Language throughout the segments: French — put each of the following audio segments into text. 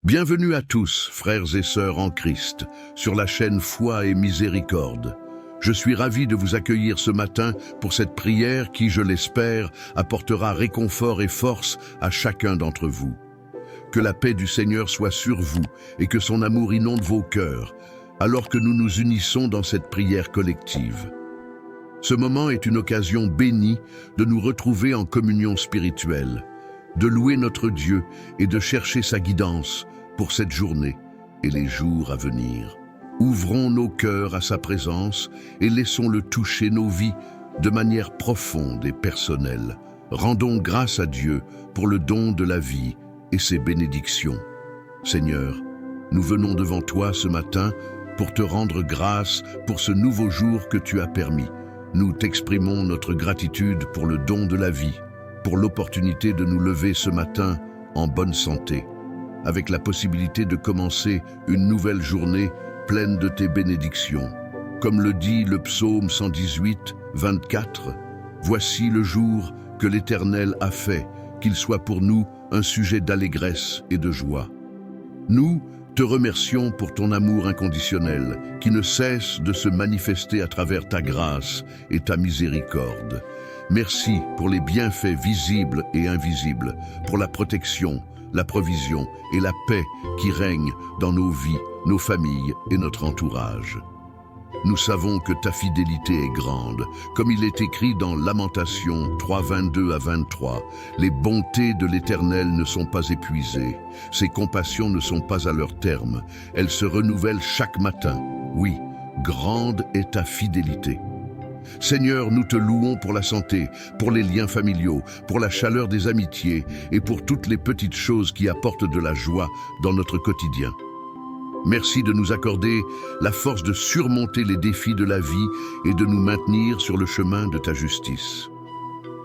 Bienvenue à tous, frères et sœurs en Christ, sur la chaîne Foi et Miséricorde. Je suis ravi de vous accueillir ce matin pour cette prière qui, je l'espère, apportera réconfort et force à chacun d'entre vous. Que la paix du Seigneur soit sur vous et que son amour inonde vos cœurs, alors que nous nous unissons dans cette prière collective. Ce moment est une occasion bénie de nous retrouver en communion spirituelle, de louer notre Dieu et de chercher sa guidance pour cette journée et les jours à venir. Ouvrons nos cœurs à sa présence et laissons-le toucher nos vies de manière profonde et personnelle. Rendons grâce à Dieu pour le don de la vie et ses bénédictions. Seigneur, nous venons devant toi ce matin pour te rendre grâce pour ce nouveau jour que tu as permis. Nous t'exprimons notre gratitude pour le don de la vie, pour l'opportunité de nous lever ce matin en bonne santé, avec la possibilité de commencer une nouvelle journée pleine de tes bénédictions. Comme le dit le psaume 118, 24, « Voici le jour que l'Éternel a fait, qu'il soit pour nous un sujet d'allégresse et de joie. » Nous te remercions pour ton amour inconditionnel qui ne cesse de se manifester à travers ta grâce et ta miséricorde. Merci pour les bienfaits visibles et invisibles, pour la protection, la provision et la paix qui règnent dans nos vies, nos familles et notre entourage. Nous savons que ta fidélité est grande, comme il est écrit dans Lamentations 3, 22 à 23. Les bontés de l'Éternel ne sont pas épuisées, ses compassions ne sont pas à leur terme, elles se renouvellent chaque matin. Oui, grande est ta fidélité. Seigneur, nous te louons pour la santé, pour les liens familiaux, pour la chaleur des amitiés et pour toutes les petites choses qui apportent de la joie dans notre quotidien. Merci de nous accorder la force de surmonter les défis de la vie et de nous maintenir sur le chemin de ta justice.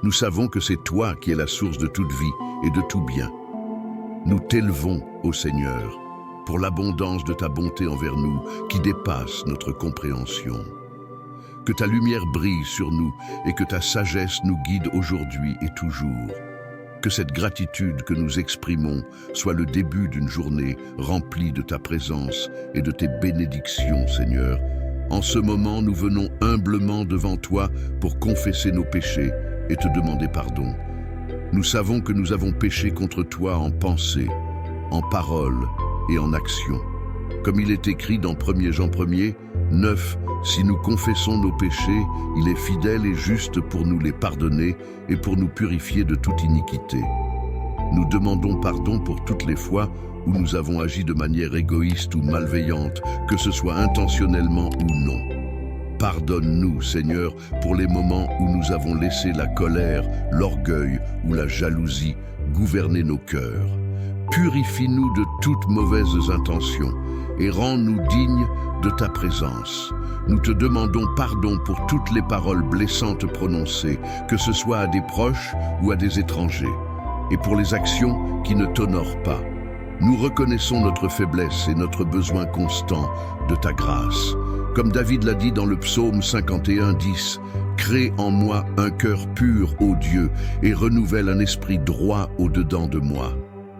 Nous savons que c'est toi qui es la source de toute vie et de tout bien. Nous t'élevons, ô Seigneur, pour l'abondance de ta bonté envers nous qui dépasse notre compréhension. Que ta lumière brille sur nous et que ta sagesse nous guide aujourd'hui et toujours. Que cette gratitude que nous exprimons soit le début d'une journée remplie de ta présence et de tes bénédictions, Seigneur. En ce moment, nous venons humblement devant toi pour confesser nos péchés et te demander pardon. Nous savons que nous avons péché contre toi en pensée, en parole et en action. Comme il est écrit dans 1 Jean 1er, 9, si nous confessons nos péchés, il est fidèle et juste pour nous les pardonner et pour nous purifier de toute iniquité. Nous demandons pardon pour toutes les fois où nous avons agi de manière égoïste ou malveillante, que ce soit intentionnellement ou non. Pardonne-nous, Seigneur, pour les moments où nous avons laissé la colère, l'orgueil ou la jalousie gouverner nos cœurs. Purifie-nous de toutes mauvaises intentions et rends-nous dignes de ta présence. Nous te demandons pardon pour toutes les paroles blessantes prononcées, que ce soit à des proches ou à des étrangers, et pour les actions qui ne t'honorent pas. Nous reconnaissons notre faiblesse et notre besoin constant de ta grâce. Comme David l'a dit dans le psaume 51, 10, « Crée en moi un cœur pur, ô Dieu, et renouvelle un esprit droit au-dedans de moi. »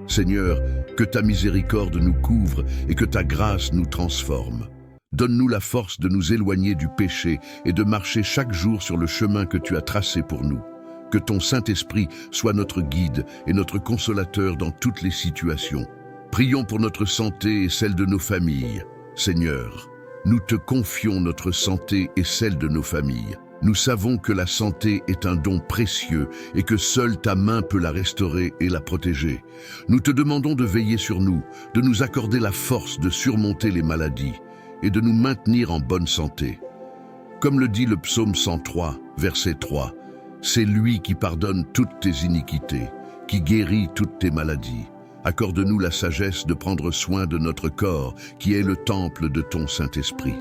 Seigneur, que ta miséricorde nous couvre et que ta grâce nous transforme. Donne-nous la force de nous éloigner du péché et de marcher chaque jour sur le chemin que tu as tracé pour nous. Que ton Saint-Esprit soit notre guide et notre consolateur dans toutes les situations. Prions pour notre santé et celle de nos familles. Seigneur, nous te confions notre santé et celle de nos familles. Nous savons que la santé est un don précieux et que seule ta main peut la restaurer et la protéger. Nous te demandons de veiller sur nous, de nous accorder la force de surmonter les maladies et de nous maintenir en bonne santé. Comme le dit le psaume 103, verset 3, « C'est lui qui pardonne toutes tes iniquités, qui guérit toutes tes maladies. Accorde-nous la sagesse de prendre soin de notre corps, qui est le temple de ton Saint-Esprit.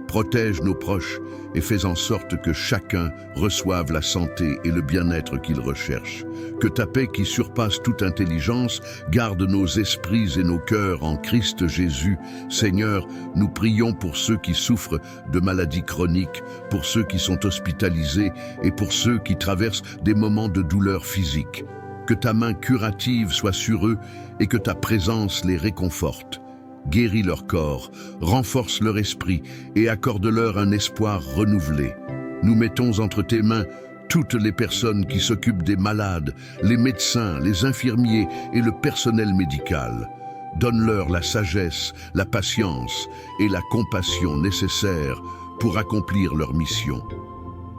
Protège nos proches et fais en sorte que chacun reçoive la santé et le bien-être qu'il recherche. Que ta paix qui surpasse toute intelligence garde nos esprits et nos cœurs en Christ Jésus. Seigneur, nous prions pour ceux qui souffrent de maladies chroniques, pour ceux qui sont hospitalisés et pour ceux qui traversent des moments de douleur physique. Que ta main curative soit sur eux et que ta présence les réconforte. Guéris leur corps, renforce leur esprit et accorde-leur un espoir renouvelé. Nous mettons entre tes mains toutes les personnes qui s'occupent des malades, les médecins, les infirmiers et le personnel médical. Donne-leur la sagesse, la patience et la compassion nécessaires pour accomplir leur mission.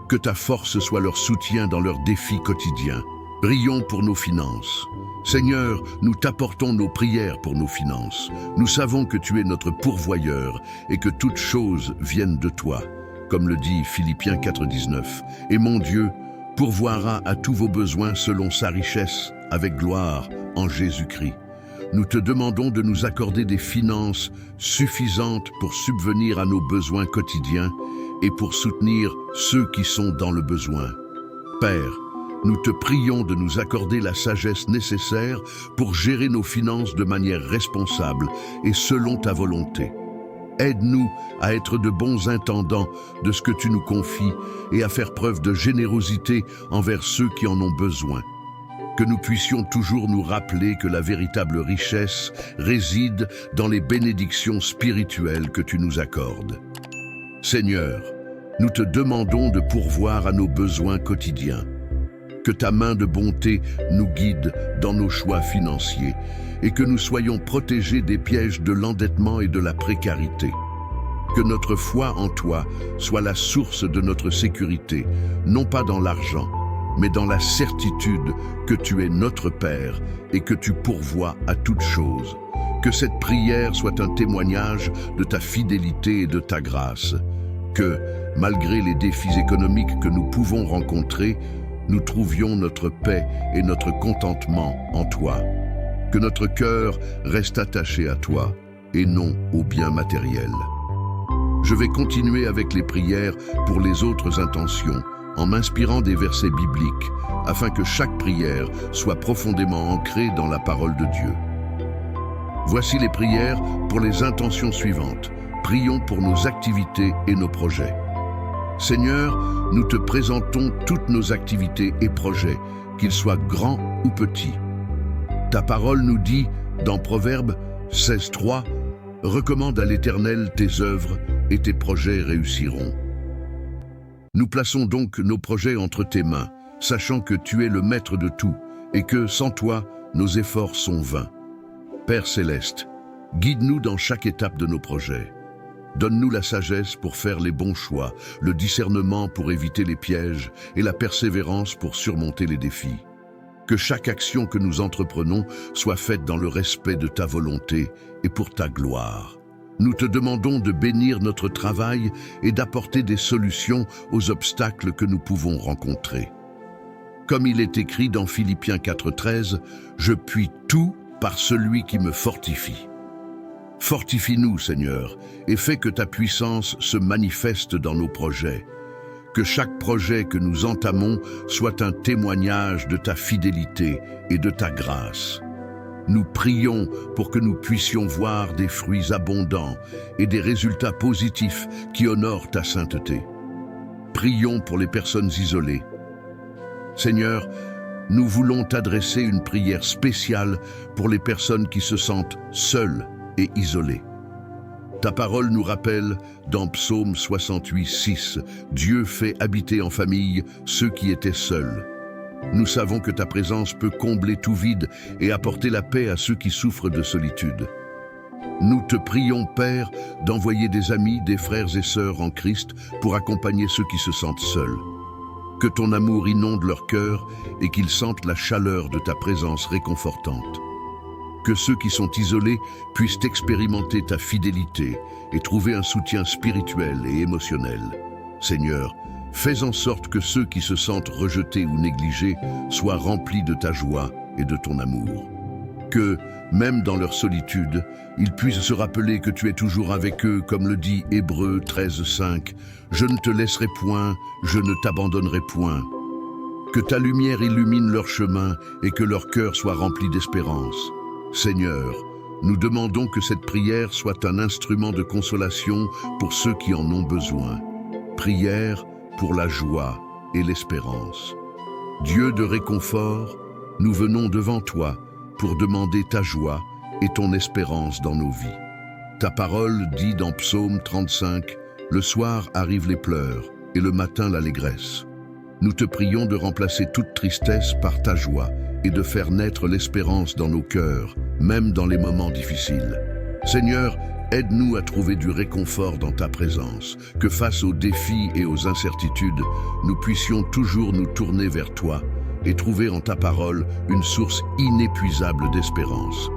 Que ta force soit leur soutien dans leurs défis quotidiens. Prions pour nos finances. Seigneur, nous t'apportons nos prières pour nos finances. Nous savons que tu es notre pourvoyeur et que toutes choses viennent de toi. Comme le dit Philippiens 4,19. Et mon Dieu pourvoira à tous vos besoins selon sa richesse, avec gloire, en Jésus-Christ. Nous te demandons de nous accorder des finances suffisantes pour subvenir à nos besoins quotidiens et pour soutenir ceux qui sont dans le besoin. Père, nous te prions de nous accorder la sagesse nécessaire pour gérer nos finances de manière responsable et selon ta volonté. Aide-nous à être de bons intendants de ce que tu nous confies et à faire preuve de générosité envers ceux qui en ont besoin. Que nous puissions toujours nous rappeler que la véritable richesse réside dans les bénédictions spirituelles que tu nous accordes. Seigneur, nous te demandons de pourvoir à nos besoins quotidiens. Que ta main de bonté nous guide dans nos choix financiers et que nous soyons protégés des pièges de l'endettement et de la précarité. Que notre foi en toi soit la source de notre sécurité, non pas dans l'argent, mais dans la certitude que tu es notre Père et que tu pourvois à toutes choses. Que cette prière soit un témoignage de ta fidélité et de ta grâce. Que, malgré les défis économiques que nous pouvons rencontrer, nous trouvions notre paix et notre contentement en toi. Que notre cœur reste attaché à toi et non aux biens matériels. Je vais continuer avec les prières pour les autres intentions, en m'inspirant des versets bibliques, afin que chaque prière soit profondément ancrée dans la parole de Dieu. Voici les prières pour les intentions suivantes. Prions pour nos activités et nos projets. Seigneur, nous te présentons toutes nos activités et projets, qu'ils soient grands ou petits. Ta parole nous dit, dans Proverbes 16:3, « Recommande à l'Éternel tes œuvres et tes projets réussiront. » Nous plaçons donc nos projets entre tes mains, sachant que tu es le maître de tout et que, sans toi, nos efforts sont vains. Père céleste, guide-nous dans chaque étape de nos projets. Donne-nous la sagesse pour faire les bons choix, le discernement pour éviter les pièges et la persévérance pour surmonter les défis. Que chaque action que nous entreprenons soit faite dans le respect de ta volonté et pour ta gloire. Nous te demandons de bénir notre travail et d'apporter des solutions aux obstacles que nous pouvons rencontrer. Comme il est écrit dans Philippiens 4:13, « Je puis tout par celui qui me fortifie ». Fortifie-nous, Seigneur, et fais que ta puissance se manifeste dans nos projets. Que chaque projet que nous entamons soit un témoignage de ta fidélité et de ta grâce. Nous prions pour que nous puissions voir des fruits abondants et des résultats positifs qui honorent ta sainteté. Prions pour les personnes isolées. Seigneur, nous voulons t'adresser une prière spéciale pour les personnes qui se sentent seules et isolées. Ta parole nous rappelle, dans Psaume 68:6, « Dieu fait habiter en famille ceux qui étaient seuls ». Nous savons que ta présence peut combler tout vide et apporter la paix à ceux qui souffrent de solitude. Nous te prions, Père, d'envoyer des amis, des frères et sœurs en Christ pour accompagner ceux qui se sentent seuls. Que ton amour inonde leur cœur et qu'ils sentent la chaleur de ta présence réconfortante. Que ceux qui sont isolés puissent expérimenter ta fidélité et trouver un soutien spirituel et émotionnel. Seigneur, fais en sorte que ceux qui se sentent rejetés ou négligés soient remplis de ta joie et de ton amour. Que, même dans leur solitude, ils puissent se rappeler que tu es toujours avec eux, comme le dit Hébreux 13:5. « Je ne te laisserai point, je ne t'abandonnerai point. » Que ta lumière illumine leur chemin et que leur cœur soit rempli d'espérance. Seigneur, nous demandons que cette prière soit un instrument de consolation pour ceux qui en ont besoin. Prière pour la joie et l'espérance. Dieu de réconfort, nous venons devant toi pour demander ta joie et ton espérance dans nos vies. Ta parole dit dans Psaume 35, « Le soir arrivent les pleurs et le matin l'allégresse ». Nous te prions de remplacer toute tristesse par ta joie et de faire naître l'espérance dans nos cœurs, même dans les moments difficiles. Seigneur, aide-nous à trouver du réconfort dans ta présence, que face aux défis et aux incertitudes, nous puissions toujours nous tourner vers toi et trouver en ta parole une source inépuisable d'espérance.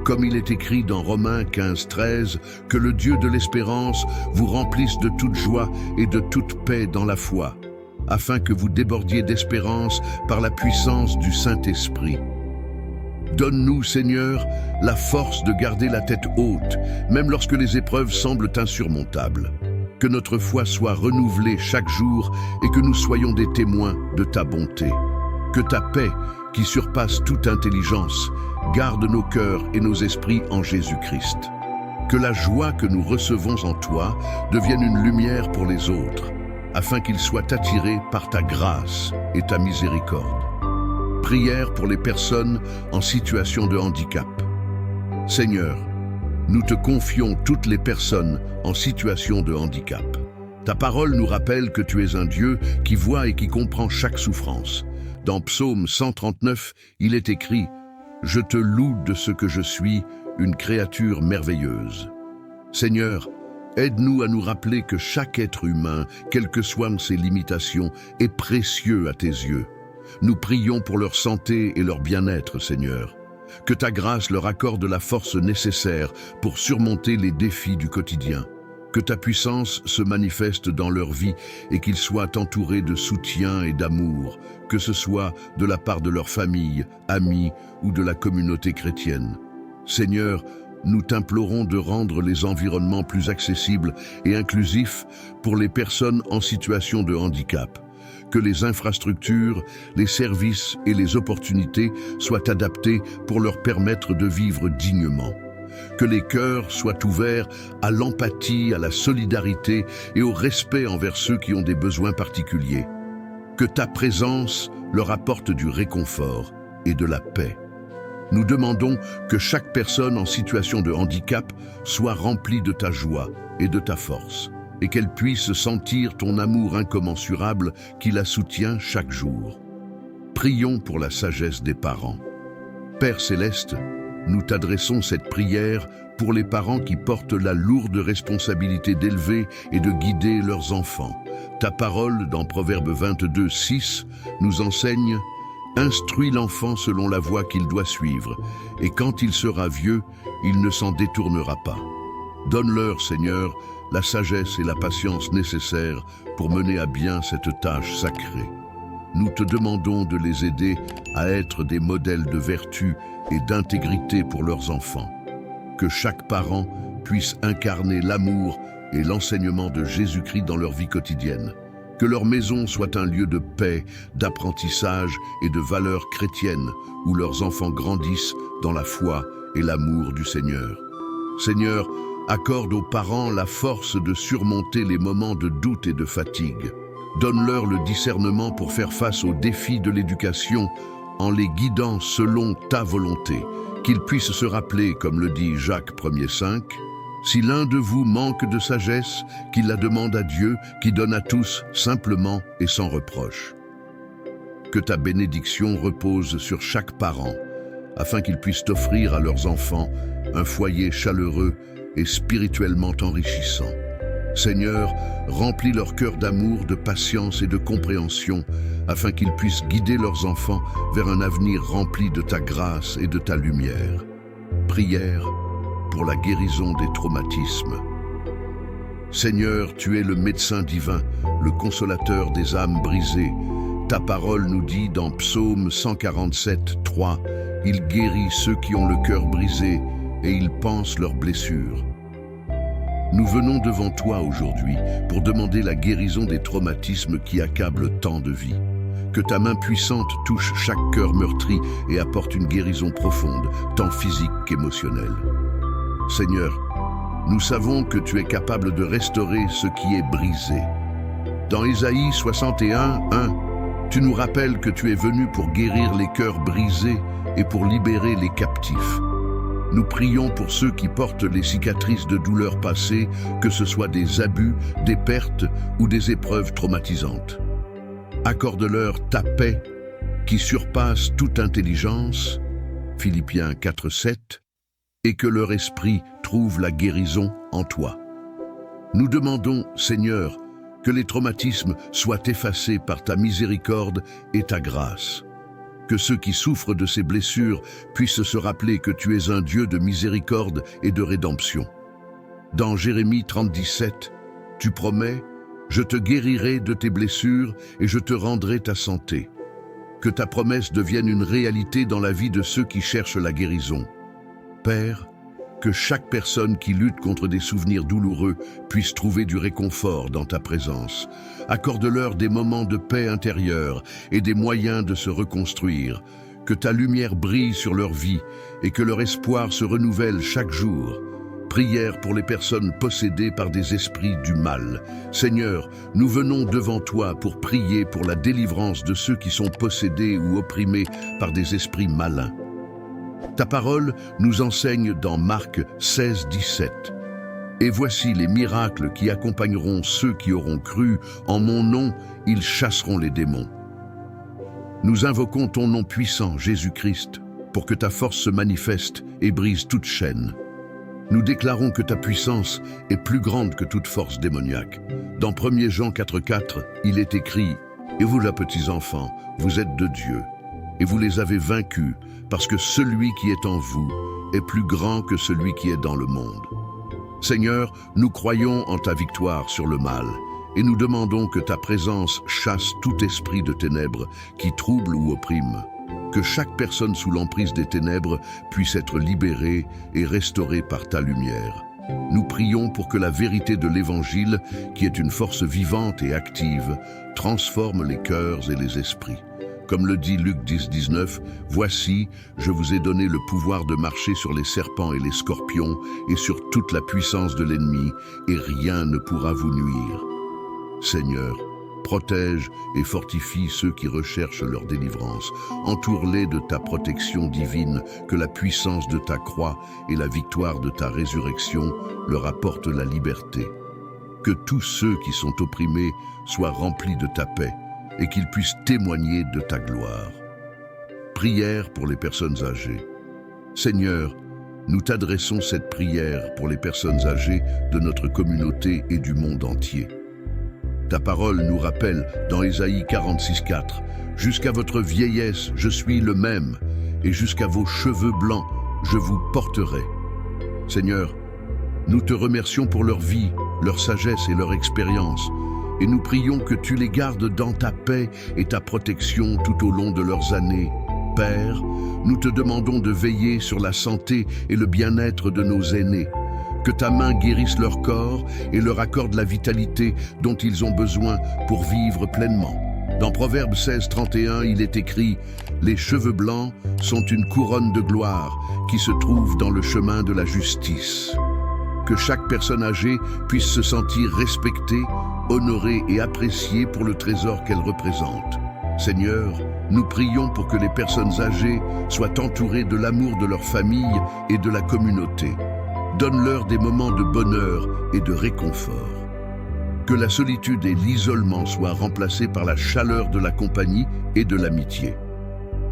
Comme il est écrit dans Romains 15:13, que le Dieu de l'espérance vous remplisse de toute joie et de toute paix dans la foi, afin que vous débordiez d'espérance par la puissance du Saint-Esprit. Donne-nous, Seigneur, la force de garder la tête haute, même lorsque les épreuves semblent insurmontables. Que notre foi soit renouvelée chaque jour et que nous soyons des témoins de ta bonté. Que ta paix, qui surpasse toute intelligence, garde nos cœurs et nos esprits en Jésus-Christ. Que la joie que nous recevons en toi devienne une lumière pour les autres, afin qu'ils soient attirés par ta grâce et ta miséricorde. Prière pour les personnes en situation de handicap. Seigneur, nous te confions toutes les personnes en situation de handicap. Ta parole nous rappelle que tu es un Dieu qui voit et qui comprend chaque souffrance. Dans Psaume 139, il est écrit « Je te loue de ce que je suis, une créature merveilleuse ». Seigneur, aide-nous à nous rappeler que chaque être humain, quelles que soient ses limitations, est précieux à tes yeux. Nous prions pour leur santé et leur bien-être, Seigneur. Que ta grâce leur accorde la force nécessaire pour surmonter les défis du quotidien. Que ta puissance se manifeste dans leur vie et qu'ils soient entourés de soutien et d'amour, que ce soit de la part de leur famille, amis ou de la communauté chrétienne. Seigneur, nous t'implorons de rendre les environnements plus accessibles et inclusifs pour les personnes en situation de handicap. Que les infrastructures, les services et les opportunités soient adaptés pour leur permettre de vivre dignement. Que les cœurs soient ouverts à l'empathie, à la solidarité et au respect envers ceux qui ont des besoins particuliers. Que ta présence leur apporte du réconfort et de la paix. Nous demandons que chaque personne en situation de handicap soit remplie de ta joie et de ta force, et qu'elle puisse sentir ton amour incommensurable qui la soutient chaque jour. Prions pour la sagesse des parents. Père Céleste, nous t'adressons cette prière pour les parents qui portent la lourde responsabilité d'élever et de guider leurs enfants. Ta parole, dans Proverbe 22:6, nous enseigne « Instruis l'enfant selon la voie qu'il doit suivre, et quand il sera vieux, il ne s'en détournera pas. » Donne-leur, Seigneur, la sagesse et la patience nécessaires pour mener à bien cette tâche sacrée. Nous te demandons de les aider à être des modèles de vertu et d'intégrité pour leurs enfants. Que chaque parent puisse incarner l'amour et l'enseignement de Jésus-Christ dans leur vie quotidienne. Que leur maison soit un lieu de paix, d'apprentissage et de valeurs chrétiennes où leurs enfants grandissent dans la foi et l'amour du Seigneur. Seigneur, accorde aux parents la force de surmonter les moments de doute et de fatigue. Donne-leur le discernement pour faire face aux défis de l'éducation en les guidant selon ta volonté. Qu'ils puissent se rappeler, comme le dit Jacques 1,5, « Si l'un de vous manque de sagesse, qu'il la demande à Dieu, qui donne à tous simplement et sans reproche. » Que ta bénédiction repose sur chaque parent, afin qu'ils puissent offrir à leurs enfants un foyer chaleureux et spirituellement enrichissant. Seigneur, remplis leur cœur d'amour, de patience et de compréhension, afin qu'ils puissent guider leurs enfants vers un avenir rempli de ta grâce et de ta lumière. Prière pour la guérison des traumatismes. Seigneur, tu es le médecin divin, le consolateur des âmes brisées. Ta parole nous dit dans Psaume 147:3, « Il guérit ceux qui ont le cœur brisé et il panse leurs blessures. » Nous venons devant toi aujourd'hui pour demander la guérison des traumatismes qui accablent tant de vies. Que ta main puissante touche chaque cœur meurtri et apporte une guérison profonde, tant physique qu'émotionnelle. Seigneur, nous savons que tu es capable de restaurer ce qui est brisé. Dans Ésaïe 61:1, Tu nous rappelles que tu es venu pour guérir les cœurs brisés et pour libérer les captifs. Nous prions pour ceux qui portent les cicatrices de douleurs passées, que ce soit des abus, des pertes ou des épreuves traumatisantes. Accorde-leur ta paix qui surpasse toute intelligence, Philippiens 4:7, et que leur esprit trouve la guérison en toi. Nous demandons, Seigneur, que les traumatismes soient effacés par ta miséricorde et ta grâce. Que ceux qui souffrent de ces blessures puissent se rappeler que tu es un Dieu de miséricorde et de rédemption. Dans Jérémie 30:17, tu promets « Je te guérirai de tes blessures et je te rendrai ta santé ». Que ta promesse devienne une réalité dans la vie de ceux qui cherchent la guérison. Père, que chaque personne qui lutte contre des souvenirs douloureux puisse trouver du réconfort dans ta présence. Accorde-leur des moments de paix intérieure et des moyens de se reconstruire. Que ta lumière brille sur leur vie et que leur espoir se renouvelle chaque jour. Prière pour les personnes possédées par des esprits du mal. Seigneur, nous venons devant toi pour prier pour la délivrance de ceux qui sont possédés ou opprimés par des esprits malins. Ta parole nous enseigne dans Marc 16:17. Et voici les miracles qui accompagneront ceux qui auront cru. En mon nom, ils chasseront les démons. Nous invoquons ton nom puissant, Jésus-Christ, pour que ta force se manifeste et brise toute chaîne. Nous déclarons que ta puissance est plus grande que toute force démoniaque. Dans 1 Jean 4:4, il est écrit « Et vous, les petits enfants, vous êtes de Dieu, et vous les avez vaincus, parce que celui qui est en vous est plus grand que celui qui est dans le monde. » Seigneur, nous croyons en ta victoire sur le mal, et nous demandons que ta présence chasse tout esprit de ténèbres qui trouble ou opprime. Que chaque personne sous l'emprise des ténèbres puisse être libérée et restaurée par ta lumière. Nous prions pour que la vérité de l'Évangile, qui est une force vivante et active, transforme les cœurs et les esprits. Comme le dit Luc 10:19, « Voici, je vous ai donné le pouvoir de marcher sur les serpents et les scorpions et sur toute la puissance de l'ennemi, et rien ne pourra vous nuire. » Seigneur, protège et fortifie ceux qui recherchent leur délivrance. Entoure-les de ta protection divine, que la puissance de ta croix et la victoire de ta résurrection leur apportent la liberté. Que tous ceux qui sont opprimés soient remplis de ta paix et qu'ils puissent témoigner de ta gloire. Prière pour les personnes âgées. Seigneur, nous t'adressons cette prière pour les personnes âgées de notre communauté et du monde entier. Ta parole nous rappelle dans Ésaïe 46:4, « Jusqu'à votre vieillesse, je suis le même, et jusqu'à vos cheveux blancs, je vous porterai. » Seigneur, nous te remercions pour leur vie, leur sagesse et leur expérience, et nous prions que tu les gardes dans ta paix et ta protection tout au long de leurs années. Père, nous te demandons de veiller sur la santé et le bien-être de nos aînés. Que ta main guérisse leur corps et leur accorde la vitalité dont ils ont besoin pour vivre pleinement. Dans Proverbe 16:31, il est écrit « Les cheveux blancs sont une couronne de gloire qui se trouve dans le chemin de la justice. » Que chaque personne âgée puisse se sentir respectée, honorée et appréciée pour le trésor qu'elle représente. Seigneur, nous prions pour que les personnes âgées soient entourées de l'amour de leur famille et de la communauté. Donne-leur des moments de bonheur et de réconfort. Que la solitude et l'isolement soient remplacés par la chaleur de la compagnie et de l'amitié.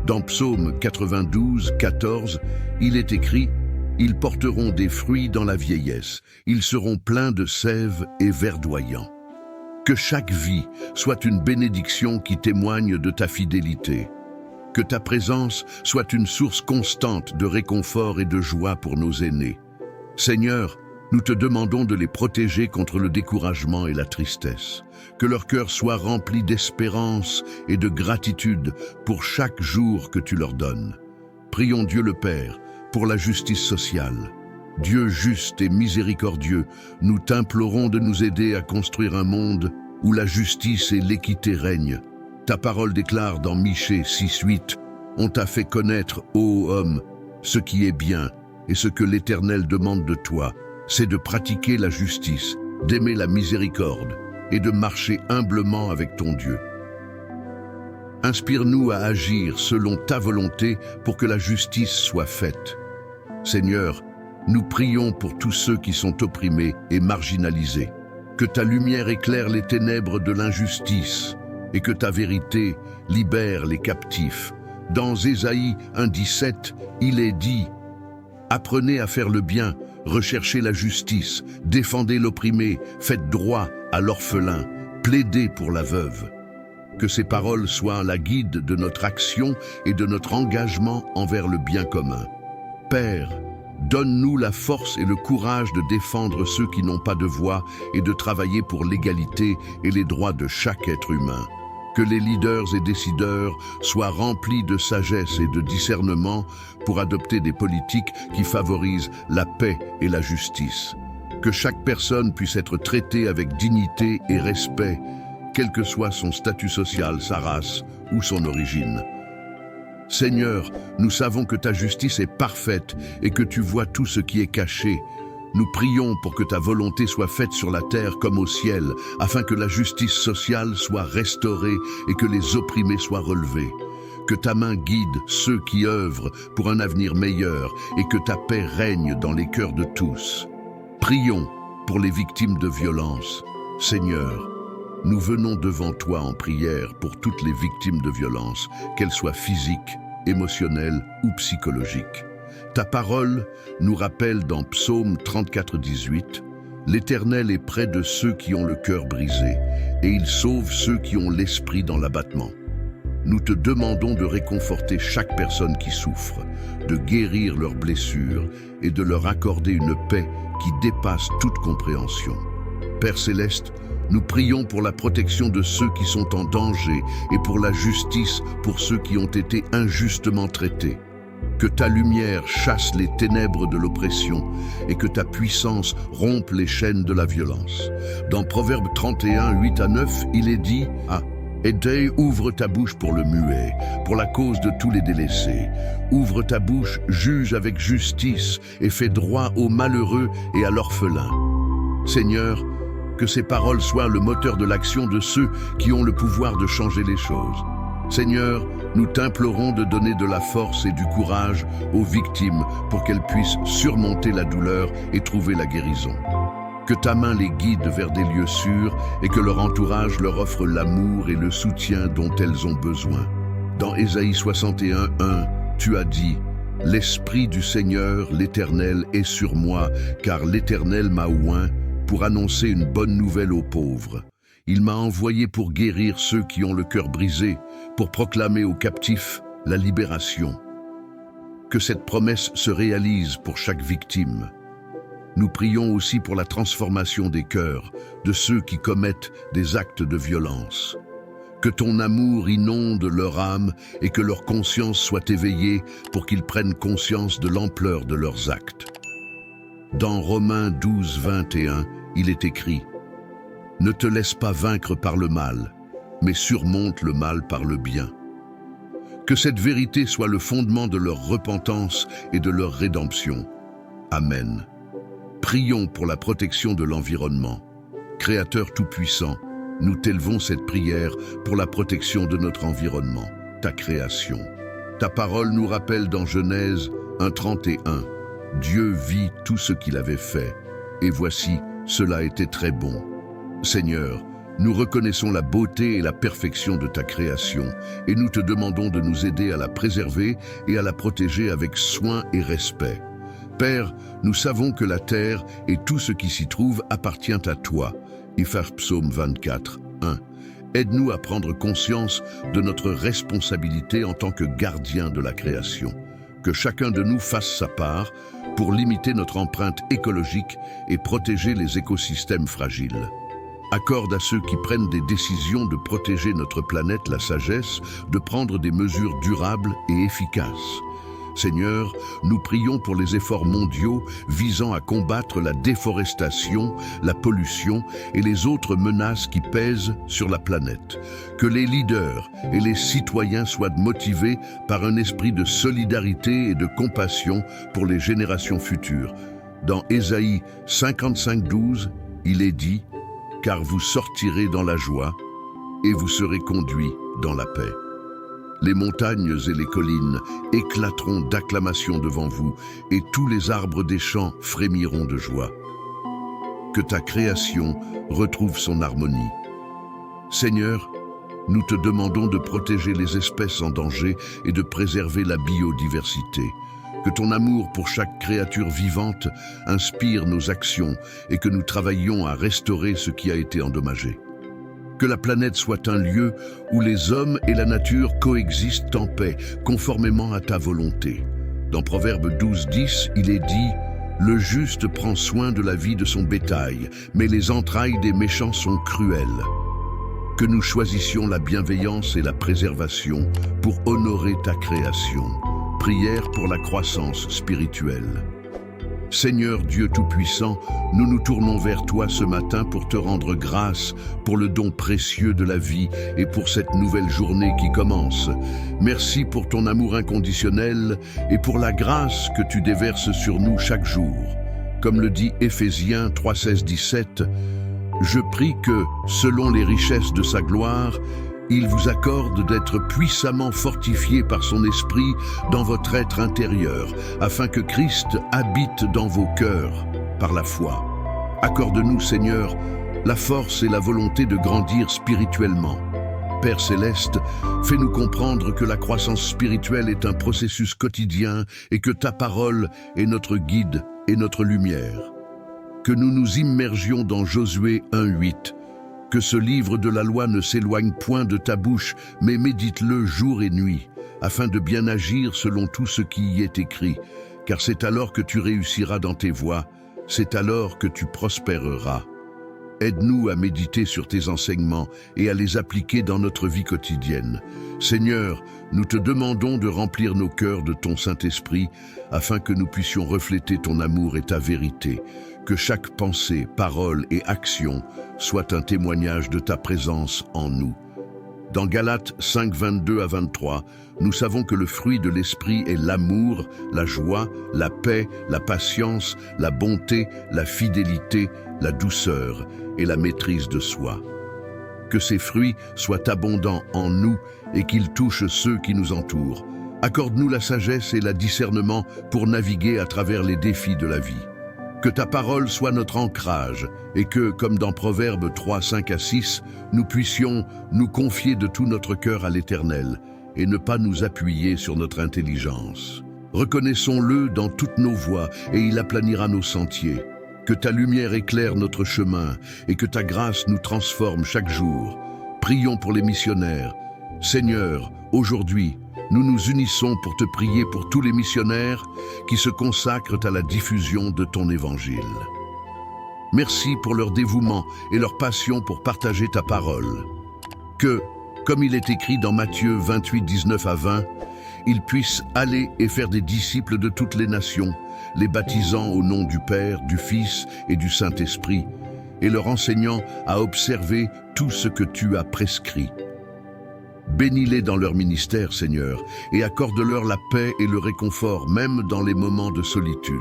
Dans Psaume 92:14, il est écrit « Ils porteront des fruits dans la vieillesse, ils seront pleins de sève et verdoyants. » Que chaque vie soit une bénédiction qui témoigne de ta fidélité. Que ta présence soit une source constante de réconfort et de joie pour nos aînés. Seigneur, nous te demandons de les protéger contre le découragement et la tristesse. Que leur cœur soit rempli d'espérance et de gratitude pour chaque jour que tu leur donnes. Prions Dieu le Père pour la justice sociale. Dieu juste et miséricordieux, nous t'implorons de nous aider à construire un monde où la justice et l'équité règnent. Ta parole déclare dans Michée 6:8, « On t'a fait connaître, ô homme, ce qui est bien, et ce que l'Éternel demande de toi, c'est de pratiquer la justice, d'aimer la miséricorde et de marcher humblement avec ton Dieu. » Inspire-nous à agir selon ta volonté pour que la justice soit faite. Seigneur, nous prions pour tous ceux qui sont opprimés et marginalisés. Que ta lumière éclaire les ténèbres de l'injustice et que ta vérité libère les captifs. Dans Ésaïe 1,17, il est dit « Apprenez à faire le bien, recherchez la justice, défendez l'opprimé, faites droit à l'orphelin, plaidez pour la veuve. » Que ces paroles soient la guide de notre action et de notre engagement envers le bien commun. Père, donne-nous la force et le courage de défendre ceux qui n'ont pas de voix et de travailler pour l'égalité et les droits de chaque être humain. Que les leaders et décideurs soient remplis de sagesse et de discernement pour adopter des politiques qui favorisent la paix et la justice. Que chaque personne puisse être traitée avec dignité et respect, quel que soit son statut social, sa race ou son origine. Seigneur, nous savons que ta justice est parfaite et que tu vois tout ce qui est caché. Nous prions pour que ta volonté soit faite sur la terre comme au ciel, afin que la justice sociale soit restaurée et que les opprimés soient relevés. Que ta main guide ceux qui œuvrent pour un avenir meilleur et que ta paix règne dans les cœurs de tous. Prions pour les victimes de violences. Seigneur, nous venons devant toi en prière pour toutes les victimes de violences, qu'elles soient physiques, émotionnelles ou psychologiques. Ta parole nous rappelle dans Psaume 34,18 « L'Éternel est près de ceux qui ont le cœur brisé, et il sauve ceux qui ont l'esprit dans l'abattement. » Nous te demandons de réconforter chaque personne qui souffre, de guérir leurs blessures et de leur accorder une paix qui dépasse toute compréhension. Père Céleste, nous prions pour la protection de ceux qui sont en danger et pour la justice pour ceux qui ont été injustement traités. Que ta lumière chasse les ténèbres de l'oppression et que ta puissance rompe les chaînes de la violence. Dans Proverbe 31, 8 à 9, il est dit « Aidez, ouvre ta bouche pour le muet, pour la cause de tous les délaissés. Ouvre ta bouche, juge avec justice et fais droit aux malheureux et à l'orphelin. » Seigneur, que ces paroles soient le moteur de l'action de ceux qui ont le pouvoir de changer les choses. Seigneur, nous t'implorons de donner de la force et du courage aux victimes pour qu'elles puissent surmonter la douleur et trouver la guérison. Que ta main les guide vers des lieux sûrs et que leur entourage leur offre l'amour et le soutien dont elles ont besoin. Dans Ésaïe 61, 1, tu as dit « L'Esprit du Seigneur, l'Éternel, est sur moi, car l'Éternel m'a oint pour annoncer une bonne nouvelle aux pauvres. Il m'a envoyé pour guérir ceux qui ont le cœur brisé, pour proclamer aux captifs la libération. » Que cette promesse se réalise pour chaque victime. Nous prions aussi pour la transformation des cœurs de ceux qui commettent des actes de violence. Que ton amour inonde leur âme et que leur conscience soit éveillée pour qu'ils prennent conscience de l'ampleur de leurs actes. Dans Romains 12, 21, il est écrit « Ne te laisse pas vaincre par le mal, mais surmonte le mal par le bien. » Que cette vérité soit le fondement de leur repentance et de leur rédemption. Amen. Prions pour la protection de l'environnement. Créateur tout-puissant, nous t'élevons cette prière pour la protection de notre environnement, ta création. Ta parole nous rappelle dans Genèse 1:31, Dieu vit tout ce qu'il avait fait, et voici, cela était très bon. Seigneur, nous reconnaissons la beauté et la perfection de ta création, et nous te demandons de nous aider à la préserver et à la protéger avec soin et respect. Père, nous savons que la terre et tout ce qui s'y trouve appartient à toi. Psaume 24, 1. Aide-nous à prendre conscience de notre responsabilité en tant que gardien de la création. Que chacun de nous fasse sa part pour limiter notre empreinte écologique et protéger les écosystèmes fragiles. Accorde à ceux qui prennent des décisions de protéger notre planète la sagesse de prendre des mesures durables et efficaces. Seigneur, nous prions pour les efforts mondiaux visant à combattre la déforestation, la pollution et les autres menaces qui pèsent sur la planète. Que les leaders et les citoyens soient motivés par un esprit de solidarité et de compassion pour les générations futures. Dans Ésaïe 55:12, il est dit « Car vous sortirez dans la joie et vous serez conduits dans la paix. » Les montagnes et les collines éclateront d'acclamations devant vous, et tous les arbres des champs frémiront de joie. Que ta création retrouve son harmonie. Seigneur, nous te demandons de protéger les espèces en danger et de préserver la biodiversité. Que ton amour pour chaque créature vivante inspire nos actions et que nous travaillions à restaurer ce qui a été endommagé. Que la planète soit un lieu où les hommes et la nature coexistent en paix, conformément à ta volonté. Dans Proverbe 12:10, il est dit « Le juste prend soin de la vie de son bétail, mais les entrailles des méchants sont cruelles. » Que nous choisissions la bienveillance et la préservation pour honorer ta création. Prière pour la croissance spirituelle. Seigneur Dieu Tout-Puissant, nous nous tournons vers toi ce matin pour te rendre grâce pour le don précieux de la vie et pour cette nouvelle journée qui commence. Merci pour ton amour inconditionnel et pour la grâce que tu déverses sur nous chaque jour. Comme le dit Éphésiens 3:16-17, « Je prie que, selon les richesses de sa gloire, il vous accorde d'être puissamment fortifiés par son esprit dans votre être intérieur, afin que Christ habite dans vos cœurs par la foi. Accorde-nous, Seigneur, la force et la volonté de grandir spirituellement. Père céleste, fais-nous comprendre que la croissance spirituelle est un processus quotidien et que ta parole est notre guide et notre lumière. Que nous nous immergions dans Josué 1:8. Que ce livre de la loi ne s'éloigne point de ta bouche, mais médite-le jour et nuit, afin de bien agir selon tout ce qui y est écrit, car c'est alors que tu réussiras dans tes voies, c'est alors que tu prospéreras. Aide-nous à méditer sur tes enseignements et à les appliquer dans notre vie quotidienne. Seigneur, nous te demandons de remplir nos cœurs de ton Saint-Esprit, afin que nous puissions refléter ton amour et ta vérité. Que chaque pensée, parole et action soit un témoignage de ta présence en nous. Dans Galates 5:22-23, nous savons que le fruit de l'esprit est l'amour, la joie, la paix, la patience, la bonté, la fidélité, la douceur et la maîtrise de soi. Que ces fruits soient abondants en nous et qu'ils touchent ceux qui nous entourent. Accorde-nous la sagesse et le discernement pour naviguer à travers les défis de la vie. Que ta parole soit notre ancrage et que, comme dans Proverbes 3:5-6, nous puissions nous confier de tout notre cœur à l'Éternel et ne pas nous appuyer sur notre intelligence. Reconnaissons-le dans toutes nos voies et il aplanira nos sentiers. Que ta lumière éclaire notre chemin et que ta grâce nous transforme chaque jour. Prions pour les missionnaires. Seigneur, aujourd'hui, nous nous unissons pour te prier pour tous les missionnaires qui se consacrent à la diffusion de ton évangile. Merci pour leur dévouement et leur passion pour partager ta parole. Que, comme il est écrit dans Matthieu 28:19-20, ils puissent aller et faire des disciples de toutes les nations, les baptisant au nom du Père, du Fils et du Saint-Esprit, et leur enseignant à observer tout ce que tu as prescrit. Bénis-les dans leur ministère, Seigneur, et accorde-leur la paix et le réconfort, même dans les moments de solitude.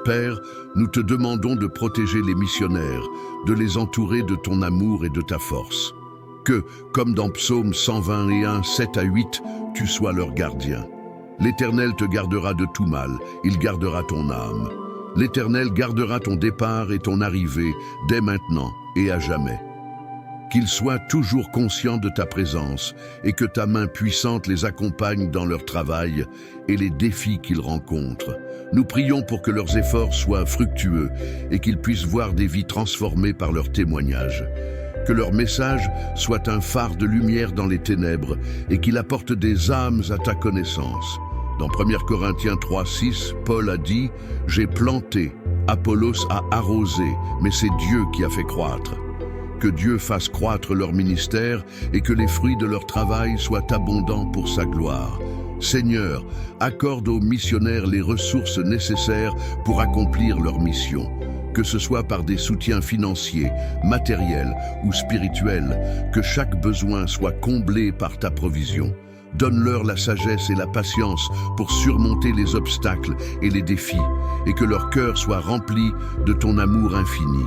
Père, nous te demandons de protéger les missionnaires, de les entourer de ton amour et de ta force. Que, comme dans Psaume 121, 7-8, tu sois leur gardien. L'Éternel te gardera de tout mal, il gardera ton âme. L'Éternel gardera ton départ et ton arrivée, dès maintenant et à jamais. Qu'ils soient toujours conscients de ta présence et que ta main puissante les accompagne dans leur travail et les défis qu'ils rencontrent. Nous prions pour que leurs efforts soient fructueux et qu'ils puissent voir des vies transformées par leur témoignage. Que leur message soit un phare de lumière dans les ténèbres et qu'il apporte des âmes à ta connaissance. Dans 1 Corinthiens 3:6, Paul a dit « J'ai planté, Apollos a arrosé, mais c'est Dieu qui a fait croître. » Que Dieu fasse croître leur ministère et que les fruits de leur travail soient abondants pour sa gloire. Seigneur, accorde aux missionnaires les ressources nécessaires pour accomplir leur mission, que ce soit par des soutiens financiers, matériels ou spirituels, que chaque besoin soit comblé par ta provision. Donne-leur la sagesse et la patience pour surmonter les obstacles et les défis, et que leur cœur soit rempli de ton amour infini.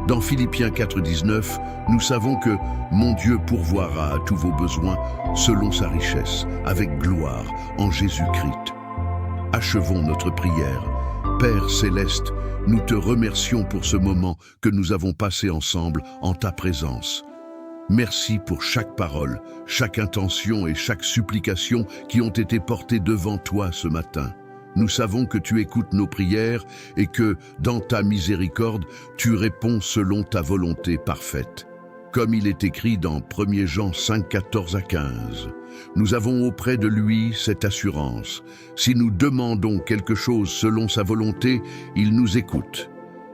Dans Philippiens 4,19, nous savons que « Mon Dieu pourvoira à tous vos besoins selon sa richesse, avec gloire, en Jésus-Christ ». Achevons notre prière. Père céleste, nous te remercions pour ce moment que nous avons passé ensemble en ta présence. Merci pour chaque parole, chaque intention et chaque supplication qui ont été portées devant toi ce matin. Nous savons que tu écoutes nos prières et que, dans ta miséricorde, tu réponds selon ta volonté parfaite. Comme il est écrit dans 1 Jean 5, 14 à 15. Nous avons auprès de lui cette assurance. Si nous demandons quelque chose selon sa volonté, il nous écoute.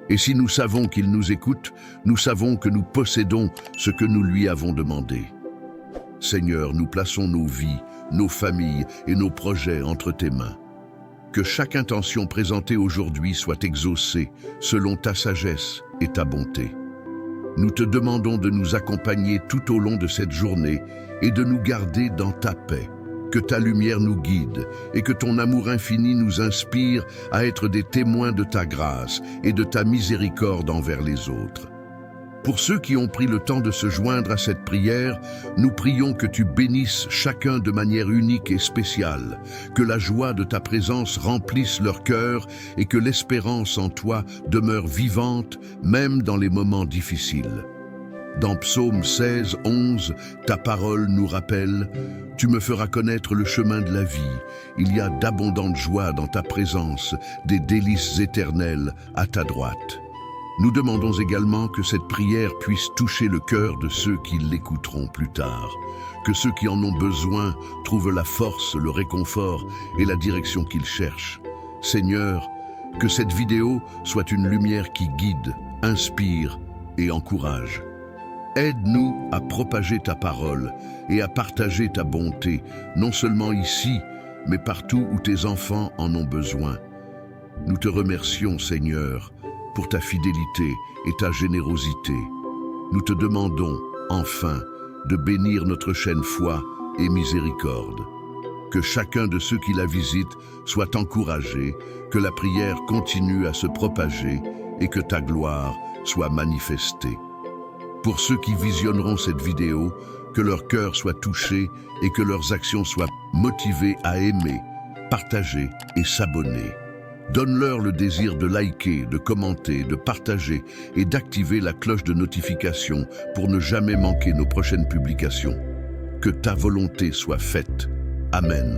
Et si nous savons qu'il nous écoute, nous savons que nous possédons ce que nous lui avons demandé. Seigneur, nous plaçons nos vies, nos familles et nos projets entre tes mains. Que chaque intention présentée aujourd'hui soit exaucée selon ta sagesse et ta bonté. Nous te demandons de nous accompagner tout au long de cette journée et de nous garder dans ta paix. Que ta lumière nous guide et que ton amour infini nous inspire à être des témoins de ta grâce et de ta miséricorde envers les autres. Pour ceux qui ont pris le temps de se joindre à cette prière, nous prions que tu bénisses chacun de manière unique et spéciale, que la joie de ta présence remplisse leur cœur et que l'espérance en toi demeure vivante, même dans les moments difficiles. Dans Psaume 16, 11, ta parole nous rappelle « Tu me feras connaître le chemin de la vie. Il y a d'abondantes joies dans ta présence, des délices éternelles à ta droite. » Nous demandons également que cette prière puisse toucher le cœur de ceux qui l'écouteront plus tard, que ceux qui en ont besoin trouvent la force, le réconfort et la direction qu'ils cherchent. Seigneur, que cette vidéo soit une lumière qui guide, inspire et encourage. Aide-nous à propager ta parole et à partager ta bonté, non seulement ici, mais partout où tes enfants en ont besoin. Nous te remercions, Seigneur, pour ta fidélité et ta générosité. Nous te demandons, enfin, de bénir notre chaîne Foi et Miséricorde. Que chacun de ceux qui la visitent soit encouragé, que la prière continue à se propager et que ta gloire soit manifestée. Pour ceux qui visionneront cette vidéo, que leur cœur soit touché et que leurs actions soient motivées à aimer, partager et s'abonner. Donne-leur le désir de liker, de commenter, de partager et d'activer la cloche de notification pour ne jamais manquer nos prochaines publications. Que ta volonté soit faite. Amen.